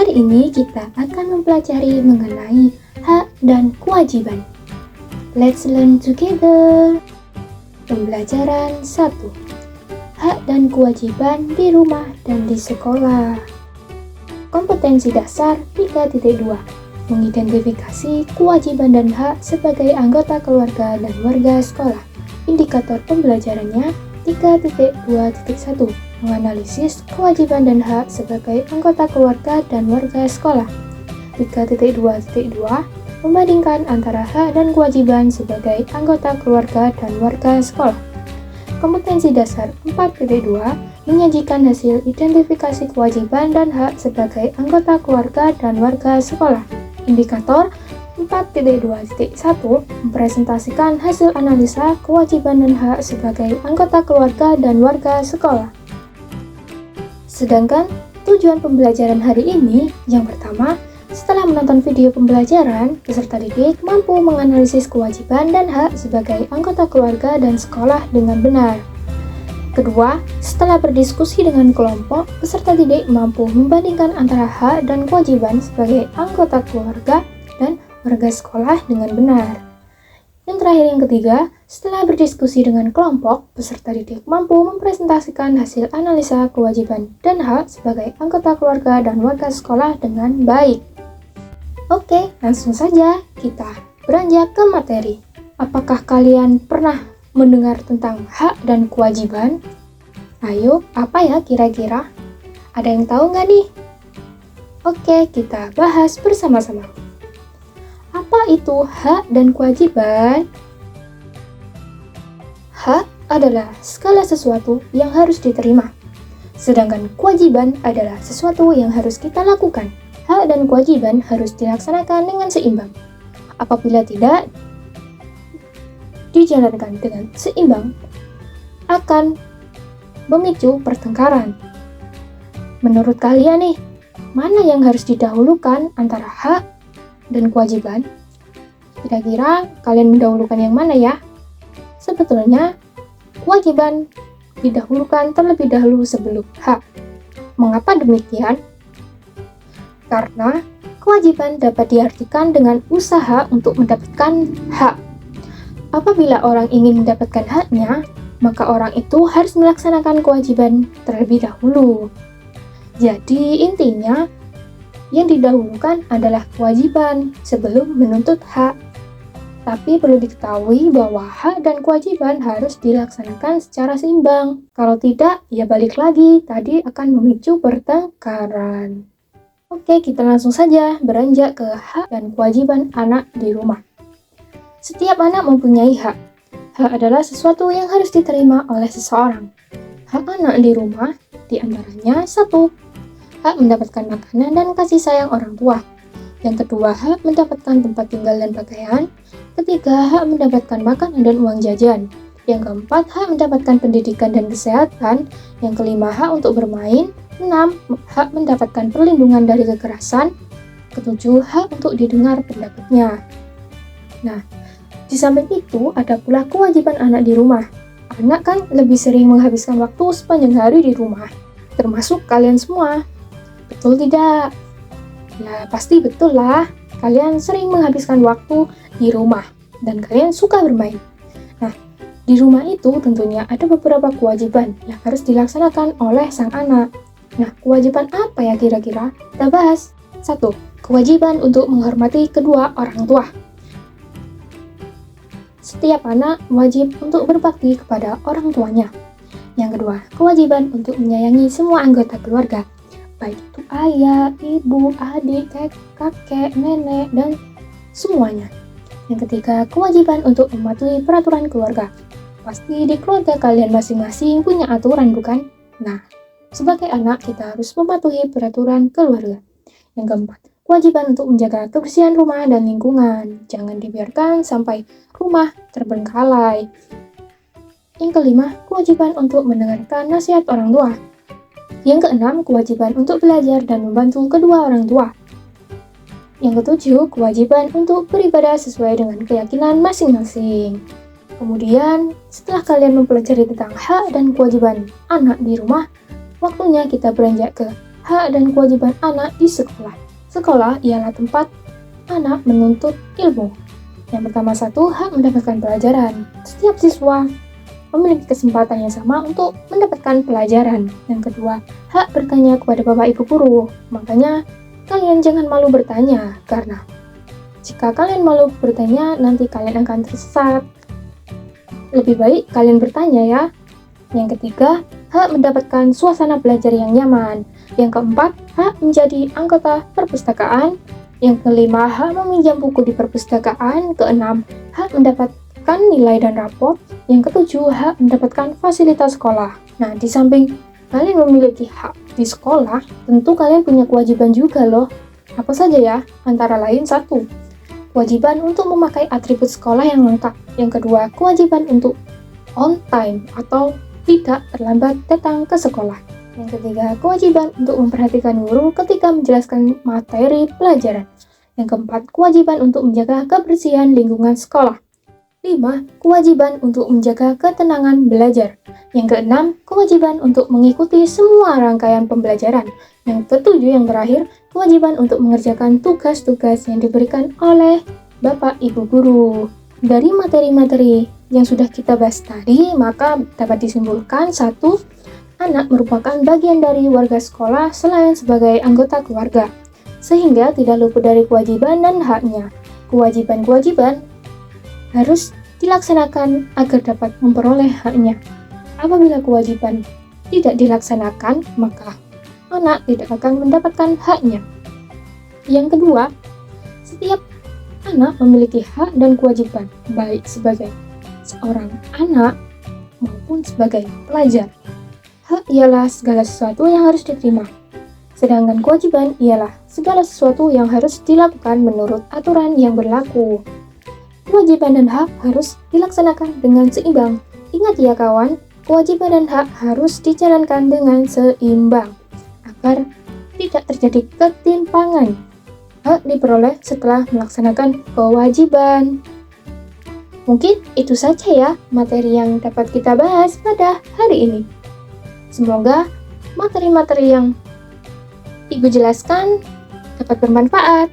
Hari ini kita akan mempelajari mengenai hak dan kewajiban. Let's learn together. Pembelajaran 1. Hak dan kewajiban di rumah dan di sekolah. Kompetensi dasar 3.2. Mengidentifikasi kewajiban dan hak sebagai anggota keluarga dan warga sekolah. Indikator pembelajarannya 3.2.1. Menganalisis kewajiban dan hak sebagai anggota keluarga dan warga sekolah. 3.2.2. Membandingkan antara hak dan kewajiban sebagai anggota keluarga dan warga sekolah. Kompetensi dasar 4.2. Menyajikan hasil identifikasi kewajiban dan hak sebagai anggota keluarga dan warga sekolah. Indikator 4.2.1. Mempresentasikan hasil analisa kewajiban dan hak sebagai anggota keluarga dan warga sekolah. Sedangkan tujuan pembelajaran hari ini, yang pertama, setelah menonton video pembelajaran, peserta didik mampu menganalisis kewajiban dan hak sebagai anggota keluarga dan sekolah dengan benar. Kedua, setelah berdiskusi dengan kelompok, peserta didik mampu membandingkan antara hak dan kewajiban sebagai anggota keluarga dan warga sekolah dengan benar. Yang terakhir, yang ketiga, setelah berdiskusi dengan kelompok, peserta didik mampu mempresentasikan hasil analisa kewajiban dan hak sebagai anggota keluarga dan warga sekolah dengan baik. Oke, langsung saja kita beranjak ke materi. Apakah kalian pernah mendengar tentang hak dan kewajiban? Ayo, apa ya kira-kira? Ada yang tahu nggak nih? Oke, kita bahas bersama-sama. Apa itu hak dan kewajiban? Hak adalah segala sesuatu yang harus diterima, sedangkan kewajiban adalah sesuatu yang harus kita lakukan. Hak dan kewajiban harus dilaksanakan dengan seimbang. Apabila tidak dijalankan dengan seimbang, akan memicu pertengkaran. Menurut kalian nih, mana yang harus didahulukan antara hak dan kewajiban? Kira-kira kalian mendahulukan yang mana ya? Sebetulnya, kewajiban didahulukan terlebih dahulu sebelum hak. Mengapa demikian? Karena kewajiban dapat diartikan dengan usaha untuk mendapatkan hak. Apabila orang ingin mendapatkan haknya, maka orang itu harus melaksanakan kewajiban terlebih dahulu. Jadi intinya, yang didahulukan adalah kewajiban sebelum menuntut hak. Tapi perlu diketahui bahwa hak dan kewajiban harus dilaksanakan secara seimbang. Kalau tidak, ya balik lagi, tadi akan memicu pertengkaran. Oke, kita langsung saja beranjak ke hak dan kewajiban anak di rumah. Setiap anak mempunyai hak. Hak adalah sesuatu yang harus diterima oleh seseorang. Hak anak di rumah diantaranya 1. Hak mendapatkan makanan dan kasih sayang orang tua. Yang kedua, hak mendapatkan tempat tinggal dan pakaian. Ketiga, hak mendapatkan makanan dan uang jajan. Yang keempat, hak mendapatkan pendidikan dan kesehatan. Yang kelima, hak untuk bermain. 6. Hak mendapatkan perlindungan dari kekerasan. Ketujuh, hak untuk didengar pendapatnya. Nah, di samping itu ada pula kewajiban anak di rumah. Anak kan lebih sering menghabiskan waktu sepanjang hari di rumah, termasuk kalian semua. Betul tidak? Ya, pasti betul lah. Kalian sering menghabiskan waktu di rumah dan kalian suka bermain. Nah, di rumah itu tentunya ada beberapa kewajiban yang harus dilaksanakan oleh sang anak. Nah, kewajiban apa ya kira-kira? Kita bahas. 1. Kewajiban untuk menghormati kedua orang tua. Setiap anak wajib untuk berbakti kepada orang tuanya. Yang kedua, kewajiban untuk menyayangi semua anggota keluarga, baik itu ayah, ibu, adik, kakek, nenek, dan semuanya. Yang ketiga, kewajiban untuk mematuhi peraturan keluarga. Pasti di keluarga kalian masing-masing punya aturan, bukan? Nah, sebagai anak kita harus mematuhi peraturan keluarga. Yang keempat, kewajiban untuk menjaga kebersihan rumah dan lingkungan. Jangan dibiarkan sampai rumah terbengkalai. Yang kelima, kewajiban untuk mendengarkan nasihat orang tua. Yang keenam, kewajiban untuk belajar dan membantu kedua orang tua. Yang ketujuh, kewajiban untuk beribadah sesuai dengan keyakinan masing-masing. Kemudian, setelah kalian mempelajari tentang hak dan kewajiban anak di rumah, waktunya kita beranjak ke hak dan kewajiban anak di sekolah. Sekolah ialah tempat anak menuntut ilmu. Yang pertama, satu, hak mendapatkan pelajaran. Setiap siswa memiliki kesempatan yang sama untuk mendapatkan pelajaran. Yang kedua, hak bertanya kepada Bapak Ibu guru. Makanya, kalian jangan malu bertanya, karena jika kalian malu bertanya, nanti kalian akan tersesat. Lebih baik kalian bertanya ya. Yang ketiga, hak mendapatkan suasana belajar yang nyaman. Yang keempat, hak menjadi anggota perpustakaan. Yang kelima, hak meminjam buku di perpustakaan. Keenam, hak mendapatkan nilai dan raport. Yang ketujuh, hak mendapatkan fasilitas sekolah. Nah, di samping kalian memiliki hak di sekolah, tentu kalian punya kewajiban juga loh. Apa saja ya? Antara lain, satu, kewajiban untuk memakai atribut sekolah yang lengkap. Yang kedua, kewajiban untuk on time atau tidak terlambat datang ke sekolah. Yang ketiga, kewajiban untuk memperhatikan guru ketika menjelaskan materi pelajaran. Yang keempat, kewajiban untuk menjaga kebersihan lingkungan sekolah. 5. Kewajiban untuk menjaga ketenangan belajar. Yang keenam, kewajiban untuk mengikuti semua rangkaian pembelajaran. Yang ketujuh, yang terakhir, kewajiban untuk mengerjakan tugas-tugas yang diberikan oleh Bapak Ibu guru. Dari materi-materi yang sudah kita bahas tadi, maka dapat disimpulkan, satu, anak merupakan bagian dari warga sekolah selain sebagai anggota keluarga, sehingga tidak luput dari kewajiban dan haknya. Kewajiban-kewajiban harus dilaksanakan agar dapat memperoleh haknya. Apabila kewajiban tidak dilaksanakan, maka anak tidak akan mendapatkan haknya. Yang kedua, setiap anak memiliki hak dan kewajiban, baik sebagai seorang anak maupun sebagai pelajar. Hak ialah segala sesuatu yang harus diterima, sedangkan kewajiban ialah segala sesuatu yang harus dilakukan menurut aturan yang berlaku. Kewajiban dan hak harus dilaksanakan dengan seimbang. Ingat ya kawan, kewajiban dan hak harus dijalankan dengan seimbang, agar tidak terjadi ketimpangan. Hak diperoleh setelah melaksanakan kewajiban. Mungkin itu saja ya materi yang dapat kita bahas pada hari ini. Semoga materi-materi yang Ibu jelaskan dapat bermanfaat.